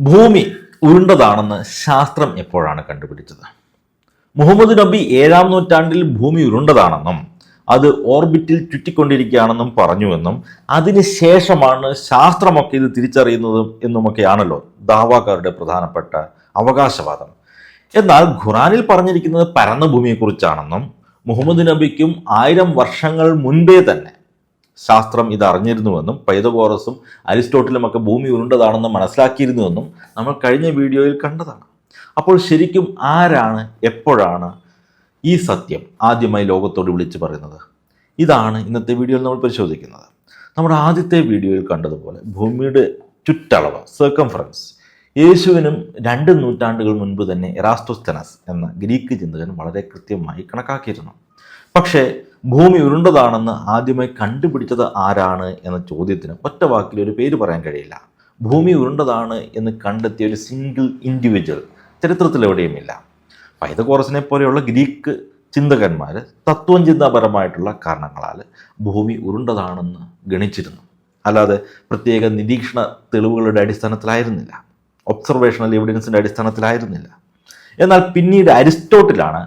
ഭൂമി ഉരുണ്ടതാണെന്ന് ശാസ്ത്രം എപ്പോഴാണ് കണ്ടുപിടിച്ചത്? മുഹമ്മദ് നബി 7-ാം നൂറ്റാണ്ടിൽ ഭൂമി ഉരുണ്ടതാണെന്നും അത് ഓർബിറ്റിൽ ചുറ്റിക്കൊണ്ടിരിക്കുകയാണെന്നും പറഞ്ഞുവെന്നും അതിനുശേഷമാണ് ശാസ്ത്രമൊക്കെ ഇത് തിരിച്ചറിയുന്നതും എന്നുമൊക്കെയാണല്ലോ ദാവാക്കാരുടെ പ്രധാനപ്പെട്ട അവകാശവാദം. എന്നാൽ ഖുറാനിൽ പറഞ്ഞിരിക്കുന്നത് പരന്ന ഭൂമിയെക്കുറിച്ചാണെന്നും മുഹമ്മദ് നബിക്കും 1000 വർഷങ്ങൾ മുൻപേ തന്നെ ശാസ്ത്രം ഇത് അറിഞ്ഞിരുന്നുവെന്നും പൈതഗോറസും അരിസ്റ്റോട്ടിലുമൊക്കെ ഭൂമി ഉരുണ്ടതാണെന്ന് മനസ്സിലാക്കിയിരുന്നുവെന്നും നമ്മൾ കഴിഞ്ഞ വീഡിയോയിൽ കണ്ടതാണ്. അപ്പോൾ ശരിക്കും ആരാണ് എപ്പോഴാണ് ഈ സത്യം ആദ്യമായി ലോകത്തോട് വിളിച്ചു പറയുന്നത്? ഇതാണ് ഇന്നത്തെ വീഡിയോയിൽ നമ്മൾ പരിശോധിക്കുന്നത്. നമ്മുടെ ആദ്യത്തെ വീഡിയോയിൽ കണ്ടതുപോലെ ഭൂമിയുടെ ചുറ്റളവ് സർക്കംഫറൻസ് യേശുവിനും 2 നൂറ്റാണ്ടുകൾ മുൻപ് തന്നെ എറാസ്തോസ്തനസ് എന്ന ഗ്രീക്ക് ചിന്തകൻ വളരെ കൃത്യമായി കണക്കാക്കിയിരുന്നു. പക്ഷേ ഭൂമി ഉരുണ്ടതാണെന്ന് ആദ്യമായി കണ്ടുപിടിച്ചത് ആരാണ് എന്ന ചോദ്യത്തിന് ഒറ്റ വാക്കിൽ ഒരു പേര് പറയാൻ കഴിയില്ല. ഭൂമി ഉരുണ്ടതാണ് എന്ന് കണ്ടെത്തിയ ഒരു സിംഗിൾ ഇൻഡിവിജ്വൽ ചരിത്രത്തിൽ എവിടെയുമില്ല. പൈതഗോറസിനെ പോലെയുള്ള ഗ്രീക്ക് ചിന്തകന്മാർ തത്വം ചിന്താപരമായിട്ടുള്ള കാരണങ്ങളാൽ ഭൂമി ഉരുണ്ടതാണെന്ന് ഗണിച്ചിരുന്നു. അല്ലാതെ പ്രത്യേക നിരീക്ഷണ തെളിവുകളുടെ അടിസ്ഥാനത്തിലായിരുന്നില്ല, ഒബ്സർവേഷണൽ എവിഡൻസിൻ്റെ അടിസ്ഥാനത്തിലായിരുന്നില്ല. എന്നാൽ പിന്നീട് അരിസ്റ്റോട്ടിലാണ്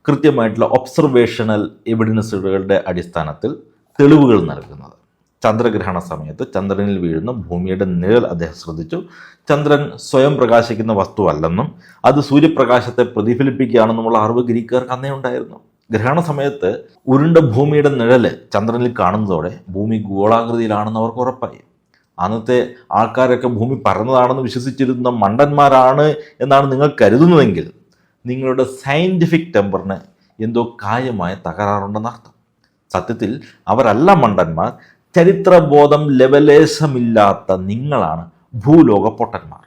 കൃത്യമായിട്ടുള്ള ഒബ്സർവേഷണൽ എവിഡൻസുകളുടെ അടിസ്ഥാനത്തിൽ തെളിവുകൾ നൽകുന്നത്. ചന്ദ്രഗ്രഹണ സമയത്ത് ചന്ദ്രനിൽ വീഴുന്ന ഭൂമിയുടെ നിഴൽ അദ്ദേഹം ശ്രദ്ധിച്ചു. ചന്ദ്രൻ സ്വയം പ്രകാശിക്കുന്ന വസ്തുവല്ലെന്നും അത് സൂര്യപ്രകാശത്തെ പ്രതിഫലിപ്പിക്കുകയാണെന്നുമുള്ള അറിവ് ഗ്രീക്കുകാർക്ക് അന്നേ ഉണ്ടായിരുന്നു. ഗ്രഹണ സമയത്ത് ഉരുണ്ട ഭൂമിയുടെ നിഴല് ചന്ദ്രനിൽ കാണുന്നതോടെ ഭൂമി ഗോളാകൃതിയിലാണെന്ന് അവർക്ക് ഉറപ്പായി. അന്നത്തെ ആൾക്കാരൊക്കെ ഭൂമി പരന്നതാണെന്ന് വിശ്വസിച്ചിരുന്ന മണ്ടന്മാരാണ് എന്നാണ് നിങ്ങൾ കരുതുന്നതെങ്കിൽ നിങ്ങളുടെ സയൻറ്റിഫിക് ടെമ്പറിന് എന്തോ കാര്യമായ തകരാറുണ്ടെന്നർത്ഥം. സത്യത്തിൽ അവരല്ല മണ്ടന്മാർ, ചരിത്രബോധം ലെവലേശമില്ലാത്ത നിങ്ങളാണ് ഭൂലോക പൊട്ടന്മാർ.